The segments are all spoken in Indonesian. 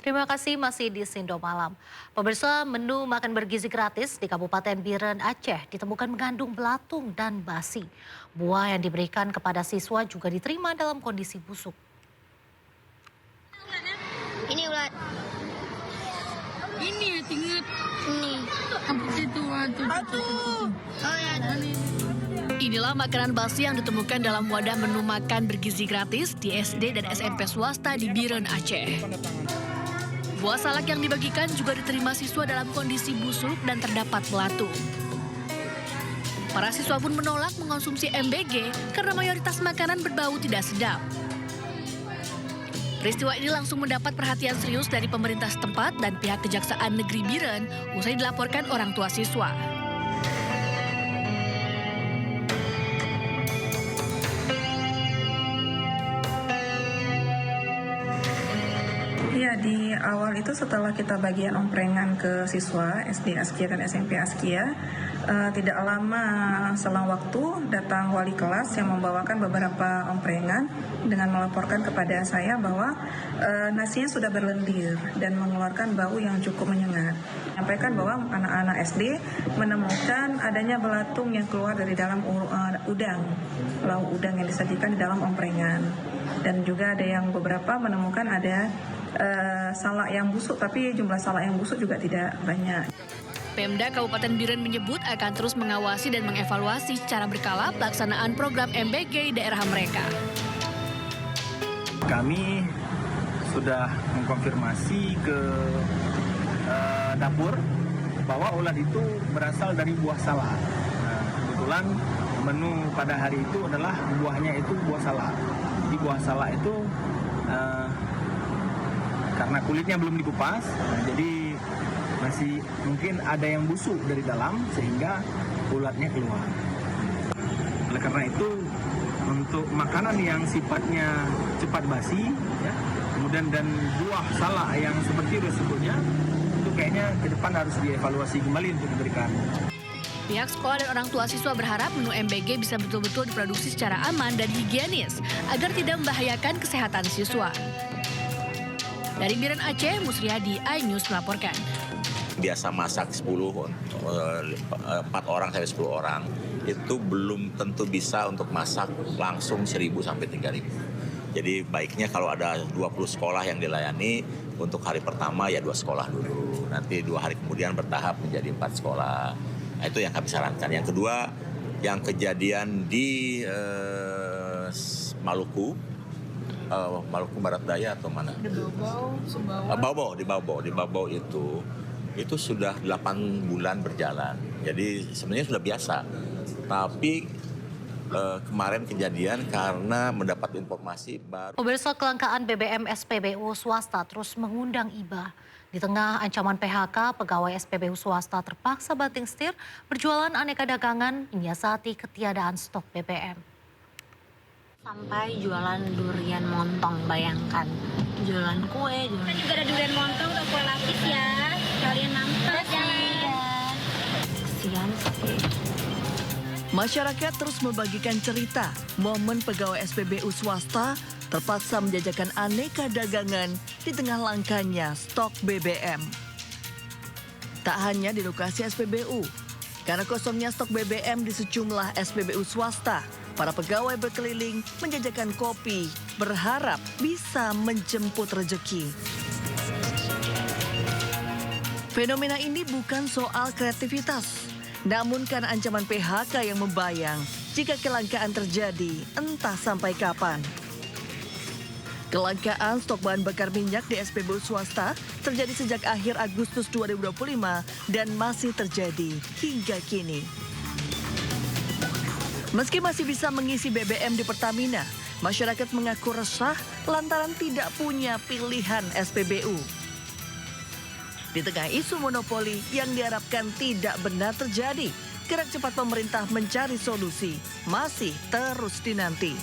Terima kasih masih di Sindo Malam. Pemirsa, menu makan bergizi gratis di Kabupaten Biren, Aceh ditemukan mengandung belatung dan basi. Buah yang diberikan kepada siswa juga diterima dalam kondisi busuk. Ini ulat. Ini ya tinggal Ini. itu Oh ya. Inilah makanan basi yang ditemukan dalam wadah menu makan bergizi gratis di SD dan SMP swasta di Biren, Aceh. Buah salak yang dibagikan juga diterima siswa dalam kondisi busuk dan terdapat belatung. Para siswa pun menolak mengonsumsi MBG karena mayoritas makanan berbau tidak sedap. Peristiwa ini langsung mendapat perhatian serius dari pemerintah setempat dan pihak Kejaksaan Negeri Biren usai dilaporkan orang tua siswa. Iya, di awal itu setelah kita bagian omprengan ke siswa SD Askia dan SMP Askia, tidak lama selang waktu datang wali kelas yang membawakan beberapa omprengan dengan melaporkan kepada saya bahwa nasinya sudah berlendir dan mengeluarkan bau yang cukup menyengat. Menyampaikan bahwa anak-anak SD menemukan adanya belatung yang keluar dari dalam udang, lauk udang yang disajikan di dalam omprengan. Dan juga ada yang beberapa menemukan ada salak yang busuk, tapi jumlah salak yang busuk juga tidak banyak. Pemda Kabupaten Biren menyebut akan terus mengawasi dan mengevaluasi secara berkala pelaksanaan program MBG di daerah mereka. Kami sudah mengkonfirmasi ke dapur bahwa ulat itu berasal dari buah salak. Nah, kebetulan menu pada hari itu adalah buahnya itu buah salak. Di buah salak itu karena kulitnya belum dikupas, jadi masih mungkin ada yang busuk dari dalam sehingga ulatnya keluar. Oleh karena itu, untuk makanan yang sifatnya cepat basi, ya, kemudian dan buah salak yang seperti disebutnya, itu kayaknya ke depan harus dievaluasi kembali untuk diberikan. Pihak sekolah dan orang tua siswa berharap menu MBG bisa betul-betul diproduksi secara aman dan higienis agar tidak membahayakan kesehatan siswa. Dari Biren Aceh, Musriyadi, iNews melaporkan. Biasa masak 4 orang sampai 10 orang, itu belum tentu bisa untuk masak langsung 1.000 sampai 3.000. Jadi baiknya kalau ada 20 sekolah yang dilayani, untuk hari pertama ya 2 sekolah dulu. Nanti 2 hari kemudian bertahap menjadi 4 sekolah. Nah, itu yang kami sarankan. Yang kedua, yang kejadian di Maluku Barat Daya atau mana? di Bawau, Sumbawa. Di Bawau itu sudah 8 bulan berjalan. Jadi sebenarnya sudah biasa. Tapi kemarin kejadian karena mendapat informasi baru. Pemirsa, kelangkaan BBM SPBU swasta terus mengundang iba. Di tengah ancaman PHK, pegawai SPBU swasta terpaksa banting setir berjualan aneka dagangan menyiasati ketiadaan stok BBM. Sampai jualan durian montong, bayangkan. Jualan kue, jualan... Kita juga ada durian montong atau kue lapis ya. Kalian nampak ya. Kesian sih. Masyarakat terus membagikan cerita momen pegawai SPBU swasta terpaksa menjajakan aneka dagangan di tengah langkanya stok BBM. Tak hanya di lokasi SPBU, karena kosongnya stok BBM di sejumlah SPBU swasta, para pegawai berkeliling menjajakan kopi, berharap bisa menjemput rezeki. Fenomena ini bukan soal kreativitas, namun karena ancaman PHK yang membayang jika kelangkaan terjadi entah sampai kapan. Kelangkaan stok bahan bakar minyak di SPBU swasta terjadi sejak akhir Agustus 2025 dan masih terjadi hingga kini. Meski masih bisa mengisi BBM di Pertamina, masyarakat mengaku resah lantaran tidak punya pilihan SPBU. Di tengah isu monopoli yang diharapkan tidak benar terjadi, gerak cepat pemerintah mencari solusi masih terus dinanti.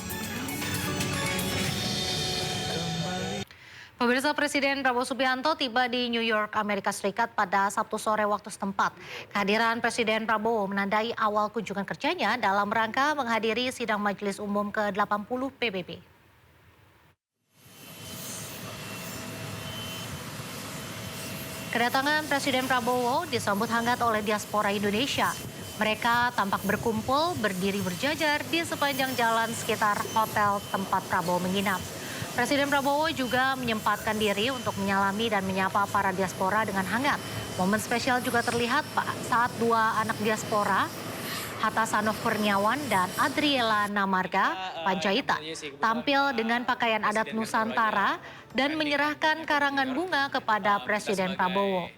Pemirsa, Presiden Prabowo Subianto tiba di New York, Amerika Serikat pada Sabtu sore waktu setempat. Kehadiran Presiden Prabowo menandai awal kunjungan kerjanya dalam rangka menghadiri sidang Majelis Umum ke-80 PBB. Kedatangan Presiden Prabowo disambut hangat oleh diaspora Indonesia. Mereka tampak berkumpul, berdiri berjajar di sepanjang jalan sekitar hotel tempat Prabowo menginap. Presiden Prabowo juga menyempatkan diri untuk menyalami dan menyapa para diaspora dengan hangat. Momen spesial juga terlihat saat dua anak diaspora, Hatta Sanof Kurniawan dan Adriela Namarga Panjaitan, tampil dengan pakaian adat Nusantara dan menyerahkan karangan bunga kepada Presiden Prabowo.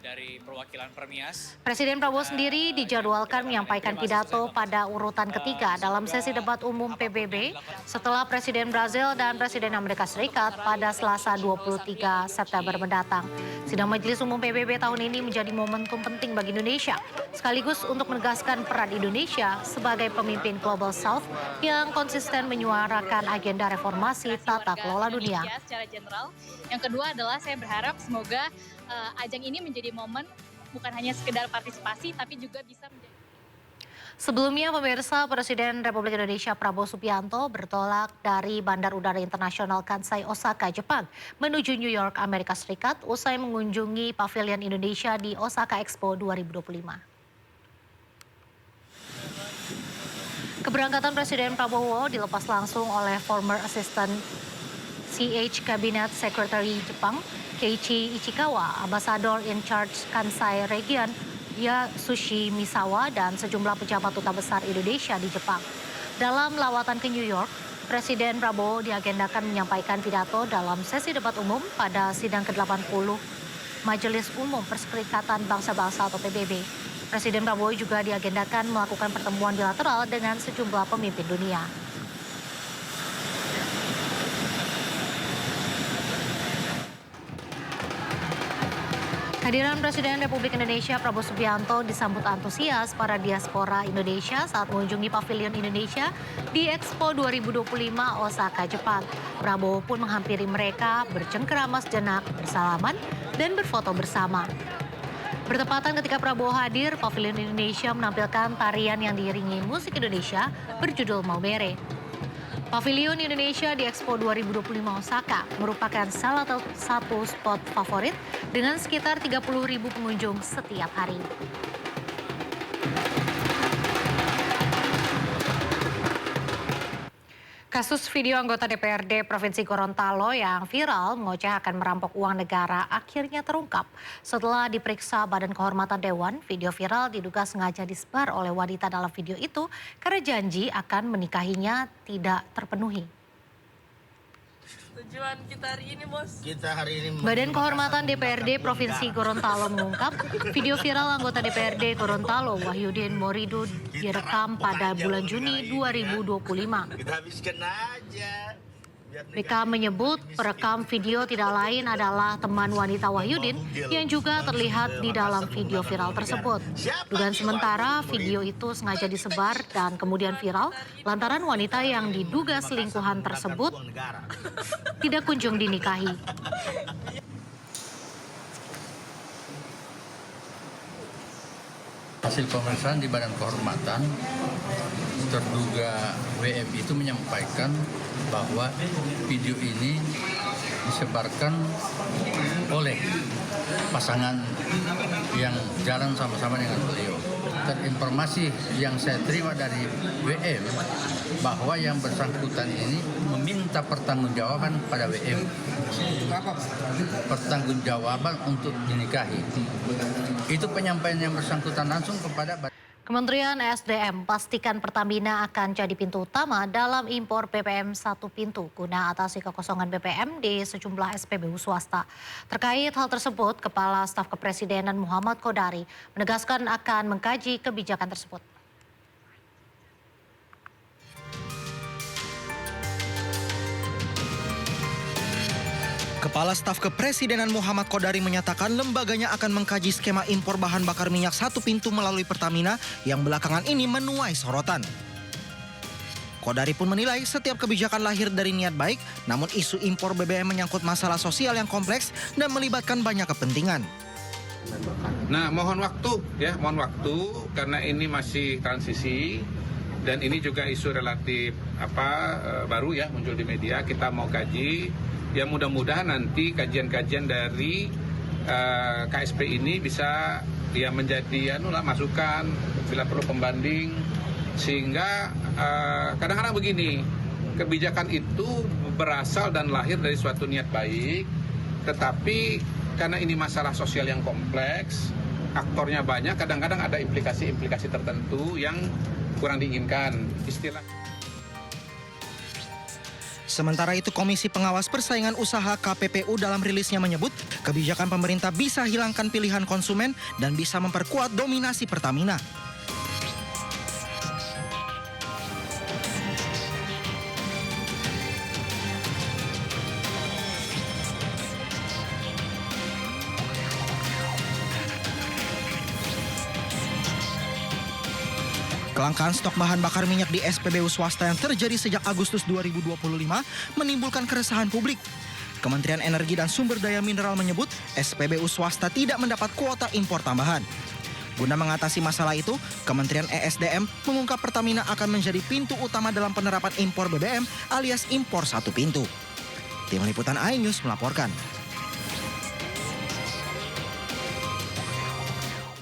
Presiden Prabowo sendiri dijadwalkan menyampaikan pidato pada urutan ketiga dalam sesi debat umum PBB setelah Presiden Brazil dan Presiden Amerika Serikat pada Selasa 23 September mendatang. Sidang Majelis Umum PBB tahun ini menjadi momentum penting bagi Indonesia, sekaligus untuk menegaskan peran Indonesia sebagai pemimpin Global South yang konsisten menyuarakan agenda reformasi tata kelola dunia. Secara general. Yang kedua adalah saya berharap semoga ajang ini menjadi momen bukan hanya sekedar partisipasi tapi juga bisa menjadi... Sebelumnya pemirsa, Presiden Republik Indonesia Prabowo Subianto bertolak dari Bandar Udara Internasional Kansai Osaka, Jepang menuju New York, Amerika Serikat usai mengunjungi Pavilion Indonesia di Osaka Expo 2025. Keberangkatan Presiden Prabowo dilepas langsung oleh former Assistant CH Cabinet Secretary Jepang, Keiichi Ichikawa, Ambassador in Charge Kansai Region, Yasushi Misawa, dan sejumlah pejabat duta besar Indonesia di Jepang. Dalam lawatan ke New York, Presiden Prabowo diagendakan menyampaikan pidato dalam sesi debat umum pada sidang ke-80 Majelis Umum Perserikatan Bangsa-Bangsa atau PBB. Presiden Prabowo juga diagendakan melakukan pertemuan bilateral dengan sejumlah pemimpin dunia. Kehadiran Presiden Republik Indonesia Prabowo Subianto disambut antusias para diaspora Indonesia saat mengunjungi Pavilion Indonesia di Expo 2025 Osaka, Jepang. Prabowo pun menghampiri mereka, bercengkerama sejenak, bersalaman, dan berfoto bersama. Bertepatan ketika Prabowo hadir, Pavilion Indonesia menampilkan tarian yang diiringi musik Indonesia berjudul Maumere. Pavilion Indonesia di Expo 2025 Osaka merupakan salah satu spot favorit dengan sekitar 30.000 pengunjung setiap hari. Kasus video anggota DPRD Provinsi Gorontalo yang viral mengoceh akan merampok uang negara akhirnya terungkap. Setelah diperiksa Badan Kehormatan Dewan, video viral diduga sengaja disebar oleh wanita dalam video itu karena janji akan menikahinya tidak terpenuhi. Tujuan kita hari ini, Bos. Badan Kehormatan DPRD Provinsi Gorontalo mengungkap video viral anggota DPRD Gorontalo Wahyudin Morido direkam pada bulan Juni 2025. BK menyebut perekam video tidak lain adalah teman wanita Wahyudin yang juga terlihat di dalam video viral tersebut. Dugaan sementara video itu sengaja disebar dan kemudian viral lantaran wanita yang diduga selingkuhan tersebut tidak kunjung dinikahi. Hasil pemeriksaan di Badan Kehormatan, terduga WM itu menyampaikan bahwa video ini disebarkan oleh pasangan yang jalan sama-sama dengan beliau. Dan informasi yang saya terima dari WM bahwa yang bersangkutan ini meminta pertanggungjawaban pada WM. Pertanggungjawaban untuk dinikahi. Itu penyampaian yang bersangkutan langsung kepada Kementerian SDM pastikan Pertamina akan jadi pintu utama dalam impor BBM satu pintu guna atasi kekosongan BBM di sejumlah SPBU swasta. Terkait hal tersebut, Kepala Staf Kepresidenan Muhammad Kodari menegaskan akan mengkaji kebijakan tersebut. Kepala Staf Kepresidenan Muhammad Kodari menyatakan lembaganya akan mengkaji skema impor bahan bakar minyak satu pintu melalui Pertamina yang belakangan ini menuai sorotan. Kodari pun menilai setiap kebijakan lahir dari niat baik, namun isu impor BBM menyangkut masalah sosial yang kompleks dan melibatkan banyak kepentingan. Nah, mohon waktu karena ini masih transisi dan ini juga isu relatif baru ya muncul di media. Kita mau kaji. Ya mudah-mudahan nanti kajian-kajian dari KSP ini bisa ya menjadi masukan bila perlu pembanding, sehingga kadang-kadang begini, kebijakan itu berasal dan lahir dari suatu niat baik, tetapi karena ini masalah sosial yang kompleks, aktornya banyak, kadang-kadang ada implikasi-implikasi tertentu yang kurang diinginkan. Sementara itu, Komisi Pengawas Persaingan Usaha KPPU dalam rilisnya menyebut kebijakan pemerintah bisa hilangkan pilihan konsumen dan bisa memperkuat dominasi Pertamina. Kelangkaan stok bahan bakar minyak di SPBU swasta yang terjadi sejak Agustus 2025 menimbulkan keresahan publik. Kementerian Energi dan Sumber Daya Mineral menyebut SPBU swasta tidak mendapat kuota impor tambahan. Guna mengatasi masalah itu, Kementerian ESDM mengungkap Pertamina akan menjadi pintu utama dalam penerapan impor BBM alias impor satu pintu. Tim Liputan iNews melaporkan.